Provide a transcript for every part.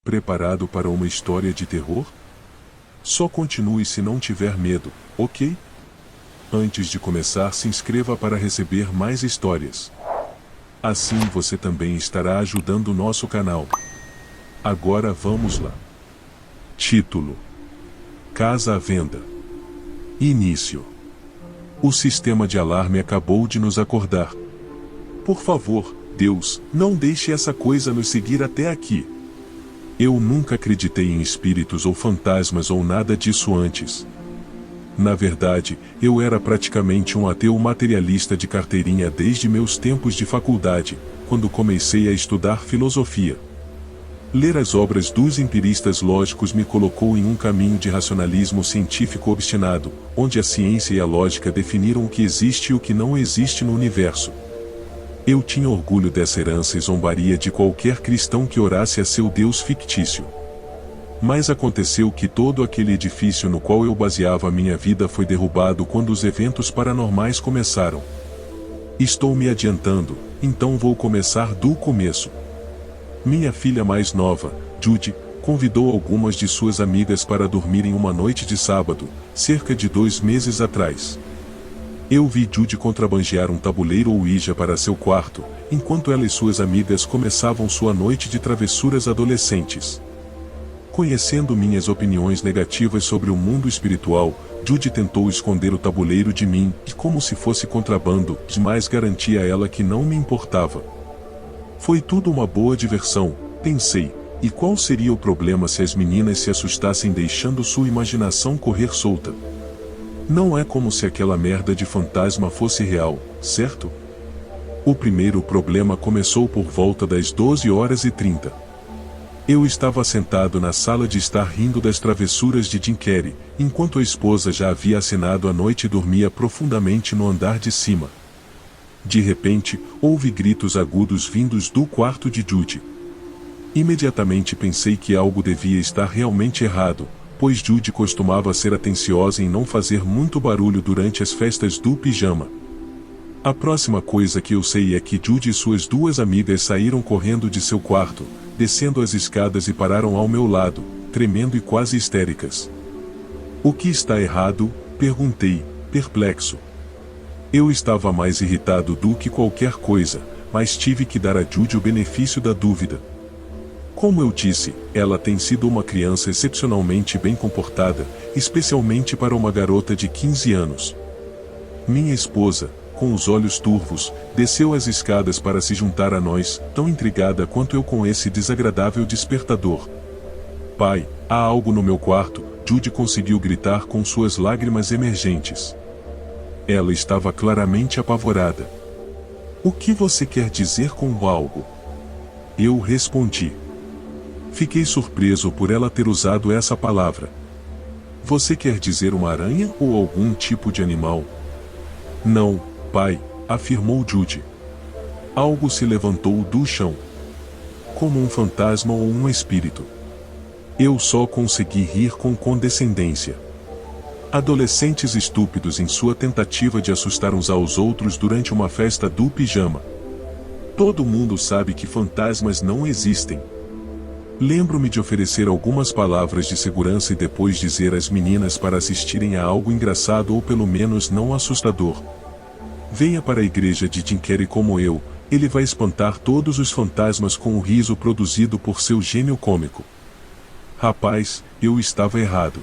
Preparado para uma história de terror? Só continue se não tiver medo, ok? Antes de começar, se inscreva para receber mais histórias. Assim você também estará ajudando o nosso canal. Agora vamos lá. Título: Casa à venda. Início. O sistema de alarme acabou de nos acordar. Por favor, Deus, não deixe essa coisa nos seguir até aqui. Eu nunca acreditei em espíritos ou fantasmas ou nada disso antes. Na verdade, eu era praticamente um ateu materialista de carteirinha desde meus tempos de faculdade, quando comecei a estudar filosofia. Ler as obras dos empiristas lógicos me colocou em um caminho de racionalismo científico obstinado, onde a ciência e a lógica definiram o que existe e o que não existe no universo. Eu tinha orgulho dessa herança e zombaria de qualquer cristão que orasse a seu Deus fictício. Mas aconteceu que todo aquele edifício no qual eu baseava minha vida foi derrubado quando os eventos paranormais começaram. Estou me adiantando, então vou começar do começo. Minha filha mais nova, Judy, convidou algumas de suas amigas para dormirem uma noite de sábado, cerca de 2 meses atrás. Eu vi Judy contrabandear um tabuleiro Ouija para seu quarto, enquanto ela e suas amigas começavam sua noite de travessuras adolescentes. Conhecendo minhas opiniões negativas sobre o mundo espiritual, Judy tentou esconder o tabuleiro de mim, e como se fosse contrabando, mas garantia a ela que não me importava. Foi tudo uma boa diversão, pensei, e qual seria o problema se as meninas se assustassem deixando sua imaginação correr solta? Não é como se aquela merda de fantasma fosse real, certo? O primeiro problema começou por volta das 12h30. Eu estava sentado na sala de estar rindo das travessuras de Jim Carrey, enquanto a esposa já havia acenado à noite e dormia profundamente no andar de cima. De repente, houve gritos agudos vindos do quarto de Judy. Imediatamente pensei que algo devia estar realmente errado, pois Judy costumava ser atenciosa em não fazer muito barulho durante as festas do pijama. A próxima coisa que eu sei é que Judy e suas 2 amigas saíram correndo de seu quarto, descendo as escadas e pararam ao meu lado, tremendo e quase histéricas. O que está errado? Perguntei, perplexo. Eu estava mais irritado do que qualquer coisa, mas tive que dar a Judy o benefício da dúvida. Como eu disse, ela tem sido uma criança excepcionalmente bem comportada, especialmente para uma garota de 15 anos. Minha esposa, com os olhos turvos, desceu as escadas para se juntar a nós, tão intrigada quanto eu com esse desagradável despertador. Pai, há algo no meu quarto, Judy conseguiu gritar com suas lágrimas emergentes. Ela estava claramente apavorada. O que você quer dizer com o algo? Eu respondi. Fiquei surpreso por ela ter usado essa palavra. Você quer dizer uma aranha ou algum tipo de animal? Não, pai, afirmou Judy. Algo se levantou do chão. Como um fantasma ou um espírito. Eu só consegui rir com condescendência. Adolescentes estúpidos em sua tentativa de assustar uns aos outros durante uma festa do pijama. Todo mundo sabe que fantasmas não existem. Lembro-me de oferecer algumas palavras de segurança e depois dizer às meninas para assistirem a algo engraçado ou pelo menos não assustador. Venha para a igreja de Jim Carrey como eu, ele vai espantar todos os fantasmas com o riso produzido por seu gênio cômico. Rapaz, eu estava errado.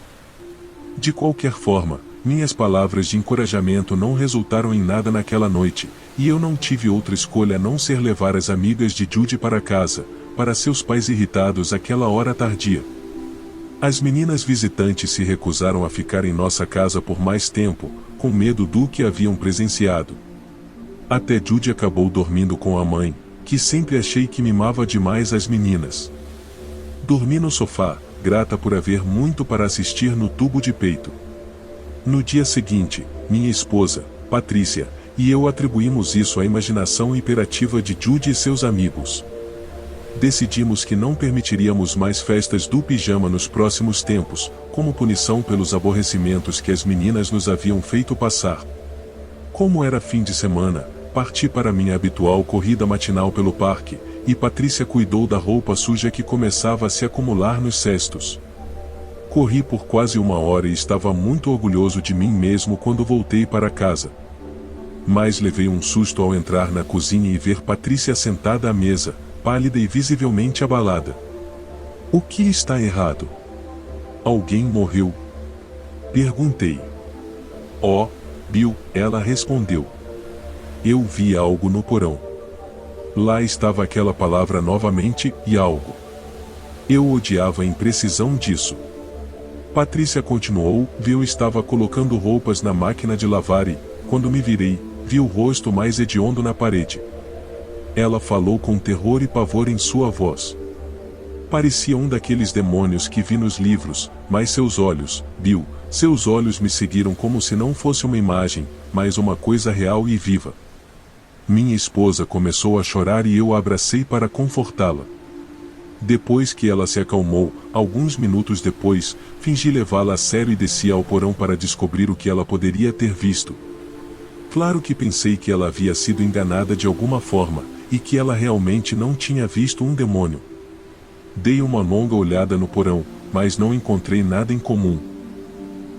De qualquer forma, minhas palavras de encorajamento não resultaram em nada naquela noite, e eu não tive outra escolha a não ser levar as amigas de Judy para casa, para seus pais irritados àquela hora tardia. As meninas visitantes se recusaram a ficar em nossa casa por mais tempo, com medo do que haviam presenciado. Até Judy acabou dormindo com a mãe, que sempre achei que mimava demais as meninas. Dormi no sofá, grata por haver muito para assistir no tubo de peito. No dia seguinte, minha esposa, Patrícia, e eu atribuímos isso à imaginação hiperativa de Judy e seus amigos. Decidimos que não permitiríamos mais festas do pijama nos próximos tempos, como punição pelos aborrecimentos que as meninas nos haviam feito passar. Como era fim de semana, parti para minha habitual corrida matinal pelo parque, e Patrícia cuidou da roupa suja que começava a se acumular nos cestos. Corri por quase 1 hora e estava muito orgulhoso de mim mesmo quando voltei para casa. Mas levei um susto ao entrar na cozinha e ver Patrícia sentada à mesa, pálida e visivelmente abalada. O que está errado? Alguém morreu? Perguntei. Oh, Bill, ela respondeu. Eu vi algo no porão. Lá estava aquela palavra novamente, e algo. Eu odiava a imprecisão disso. Patrícia continuou, eu estava colocando roupas na máquina de lavar e, quando me virei, vi o rosto mais hediondo na parede. Ela falou com terror e pavor em sua voz. Parecia um daqueles demônios que vi nos livros, mas seus olhos, Bill, seus olhos me seguiram como se não fosse uma imagem, mas uma coisa real e viva. Minha esposa começou a chorar e eu a abracei para confortá-la. Depois que ela se acalmou, alguns minutos depois, fingi levá-la a sério e desci ao porão para descobrir o que ela poderia ter visto. Claro que pensei que ela havia sido enganada de alguma forma, e que ela realmente não tinha visto um demônio. Dei uma longa olhada no porão, mas não encontrei nada em comum.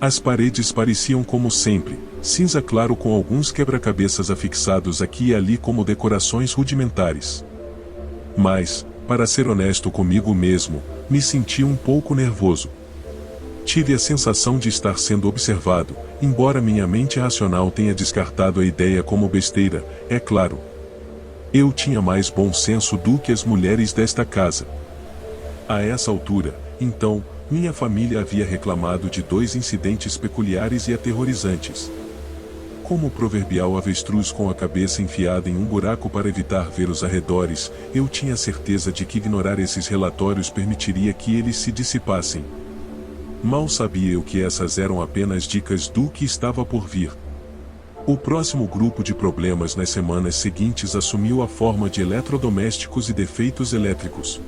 As paredes pareciam como sempre, cinza claro com alguns quebra-cabeças afixados aqui e ali como decorações rudimentares. Mas, para ser honesto comigo mesmo, me senti um pouco nervoso. Tive a sensação de estar sendo observado, embora minha mente racional tenha descartado a ideia como besteira, é claro. Eu tinha mais bom senso do que as mulheres desta casa. A essa altura, então, minha família havia reclamado de 2 incidentes peculiares e aterrorizantes. Como o proverbial avestruz com a cabeça enfiada em um buraco para evitar ver os arredores, eu tinha certeza de que ignorar esses relatórios permitiria que eles se dissipassem. Mal sabia eu que essas eram apenas dicas do que estava por vir. O próximo grupo de problemas nas semanas seguintes assumiu a forma de eletrodomésticos e defeitos elétricos.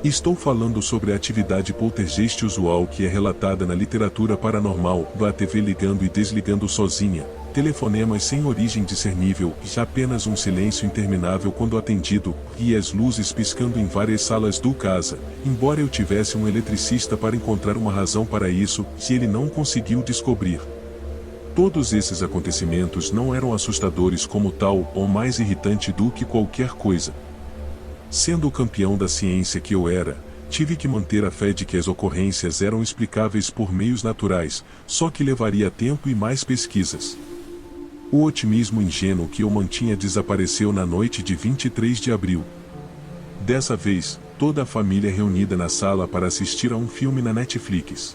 Estou falando sobre a atividade poltergeist usual que é relatada na literatura paranormal, a TV ligando e desligando sozinha, telefonemas sem origem discernível e apenas um silêncio interminável quando atendido, e as luzes piscando em várias salas do casa, embora eu tivesse um eletricista para encontrar uma razão para isso, que ele não conseguiu descobrir. Todos esses acontecimentos não eram assustadores como tal ou mais irritante do que qualquer coisa. Sendo o campeão da ciência que eu era, tive que manter a fé de que as ocorrências eram explicáveis por meios naturais, só que levaria tempo e mais pesquisas. O otimismo ingênuo que eu mantinha desapareceu na noite de 23 de abril. Dessa vez, toda a família reunida na sala para assistir a um filme na Netflix.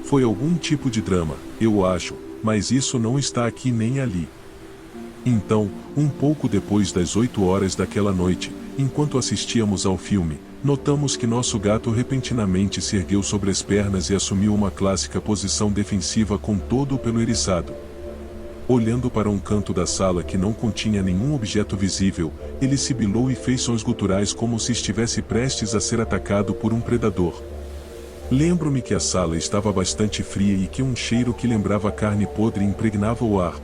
Foi algum tipo de drama, eu acho, mas isso não está aqui nem ali. Então, um pouco depois das 8 horas daquela noite, enquanto assistíamos ao filme, notamos que nosso gato repentinamente se ergueu sobre as pernas e assumiu uma clássica posição defensiva com todo o pelo eriçado. Olhando para um canto da sala que não continha nenhum objeto visível, ele sibilou e fez sons guturais como se estivesse prestes a ser atacado por um predador. Lembro-me que a sala estava bastante fria e que um cheiro que lembrava carne podre impregnava o ar.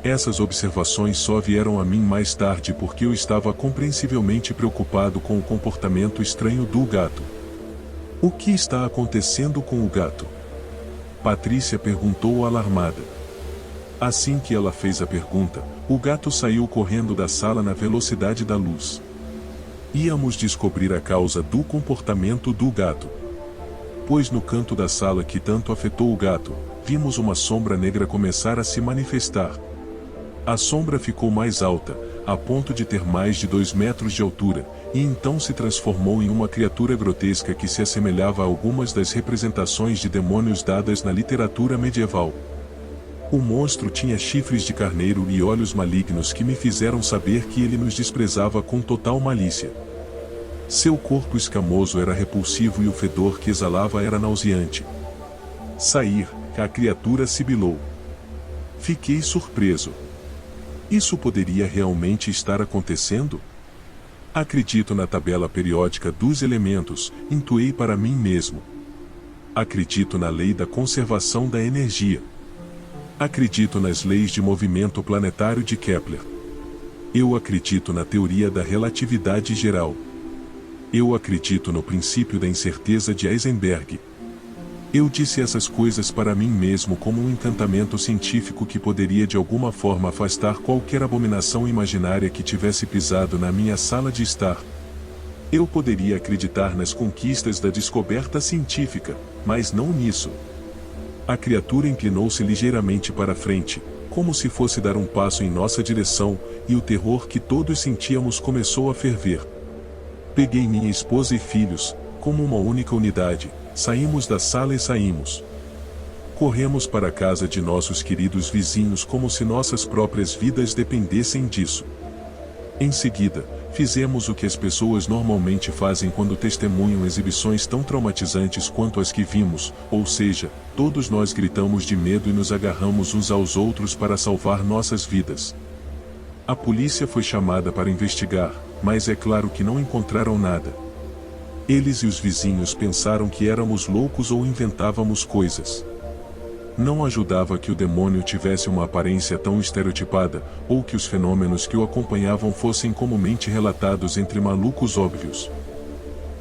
Essas observações só vieram a mim mais tarde porque eu estava compreensivelmente preocupado com o comportamento estranho do gato. O que está acontecendo com o gato? Patrícia perguntou alarmada. Assim que ela fez a pergunta, o gato saiu correndo da sala na velocidade da luz. Íamos descobrir a causa do comportamento do gato. Pois no canto da sala que tanto afetou o gato, vimos uma sombra negra começar a se manifestar. A sombra ficou mais alta, a ponto de ter mais de 2 metros de altura, e então se transformou em uma criatura grotesca que se assemelhava a algumas das representações de demônios dadas na literatura medieval. O monstro tinha chifres de carneiro e olhos malignos que me fizeram saber que ele nos desprezava com total malícia. Seu corpo escamoso era repulsivo e o fedor que exalava era nauseante. Sair, a criatura sibilou. Fiquei surpreso. Isso poderia realmente estar acontecendo? Acredito na tabela periódica dos elementos, intuei para mim mesmo. Acredito na lei da conservação da energia. Acredito nas leis de movimento planetário de Kepler. Eu acredito na teoria da relatividade geral. Eu acredito no princípio da incerteza de Heisenberg. Eu disse essas coisas para mim mesmo como um encantamento científico que poderia de alguma forma afastar qualquer abominação imaginária que tivesse pisado na minha sala de estar. Eu poderia acreditar nas conquistas da descoberta científica, mas não nisso. A criatura inclinou-se ligeiramente para frente, como se fosse dar um passo em nossa direção, e o terror que todos sentíamos começou a ferver. Peguei minha esposa e filhos, como uma única unidade, saímos da sala e saímos. Corremos para a casa de nossos queridos vizinhos como se nossas próprias vidas dependessem disso. Em seguida, fizemos o que as pessoas normalmente fazem quando testemunham exibições tão traumatizantes quanto as que vimos, ou seja, todos nós gritamos de medo e nos agarramos uns aos outros para salvar nossas vidas. A polícia foi chamada para investigar, mas é claro que não encontraram nada. Eles e os vizinhos pensaram que éramos loucos ou inventávamos coisas. Não ajudava que o demônio tivesse uma aparência tão estereotipada, ou que os fenômenos que o acompanhavam fossem comumente relatados entre malucos óbvios.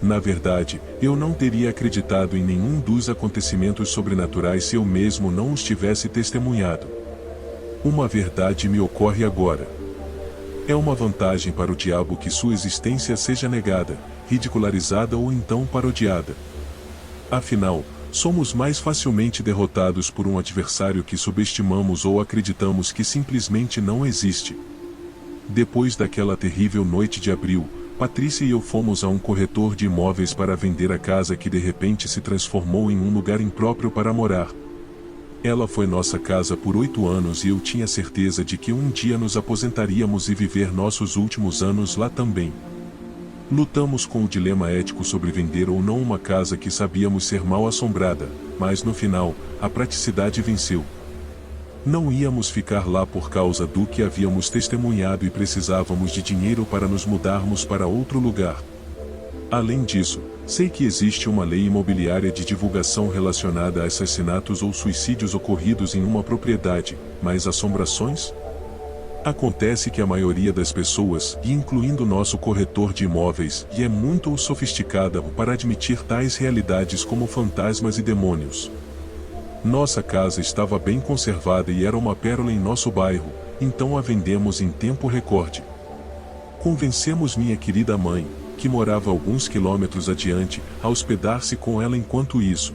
Na verdade, eu não teria acreditado em nenhum dos acontecimentos sobrenaturais se eu mesmo não os tivesse testemunhado. Uma verdade me ocorre agora. É uma vantagem para o diabo que sua existência seja negada, ridicularizada ou então parodiada. Afinal, somos mais facilmente derrotados por um adversário que subestimamos ou acreditamos que simplesmente não existe. Depois daquela terrível noite de abril, Patrícia e eu fomos a um corretor de imóveis para vender a casa que de repente se transformou em um lugar impróprio para morar. Ela foi nossa casa por 8 anos e eu tinha certeza de que um dia nos aposentaríamos e viver nossos últimos anos lá também. Lutamos com o dilema ético sobre vender ou não uma casa que sabíamos ser mal assombrada, mas no final, a praticidade venceu. Não íamos ficar lá por causa do que havíamos testemunhado e precisávamos de dinheiro para nos mudarmos para outro lugar. Além disso, sei que existe uma lei imobiliária de divulgação relacionada a assassinatos ou suicídios ocorridos em uma propriedade, mas assombrações? Acontece que a maioria das pessoas, incluindo nosso corretor de imóveis, é muito sofisticada para admitir tais realidades como fantasmas e demônios. Nossa casa estava bem conservada e era uma pérola em nosso bairro, então a vendemos em tempo recorde. Convencemos minha querida mãe, que morava alguns quilômetros adiante, a hospedar-se com ela enquanto isso.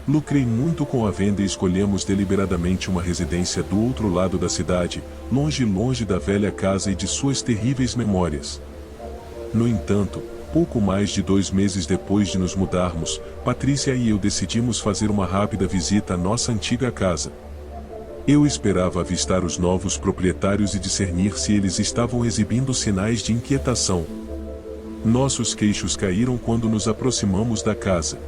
Lucrei muito com a venda e escolhemos deliberadamente uma residência do outro lado da cidade, longe da velha casa e de suas terríveis memórias. No entanto, pouco mais de 2 meses depois de nos mudarmos, Patrícia e eu decidimos fazer uma rápida visita à nossa antiga casa. Eu esperava avistar os novos proprietários e discernir se eles estavam exibindo sinais de inquietação. Nossos queixos caíram quando nos aproximamos da casa.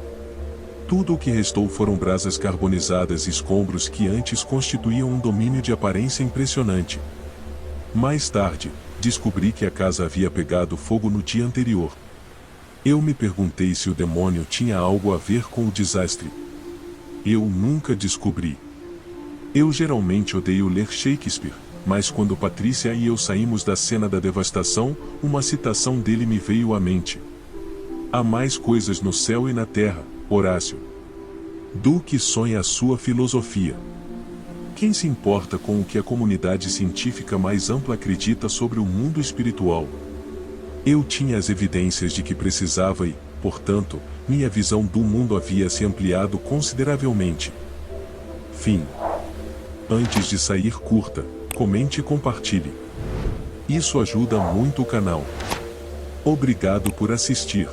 Tudo o que restou foram brasas carbonizadas e escombros que antes constituíam um domínio de aparência impressionante. Mais tarde, descobri que a casa havia pegado fogo no dia anterior. Eu me perguntei se o demônio tinha algo a ver com o desastre. Eu nunca descobri. Eu geralmente odeio ler Shakespeare, mas quando Patrícia e eu saímos da cena da devastação, uma citação dele me veio à mente. Há mais coisas no céu e na terra, Horácio, do que sonha a sua filosofia. Quem se importa com o que a comunidade científica mais ampla acredita sobre o mundo espiritual? Eu tinha as evidências de que precisava e, portanto, minha visão do mundo havia se ampliado consideravelmente. Fim. Antes de sair, curta, comente e compartilhe. Isso ajuda muito o canal. Obrigado por assistir.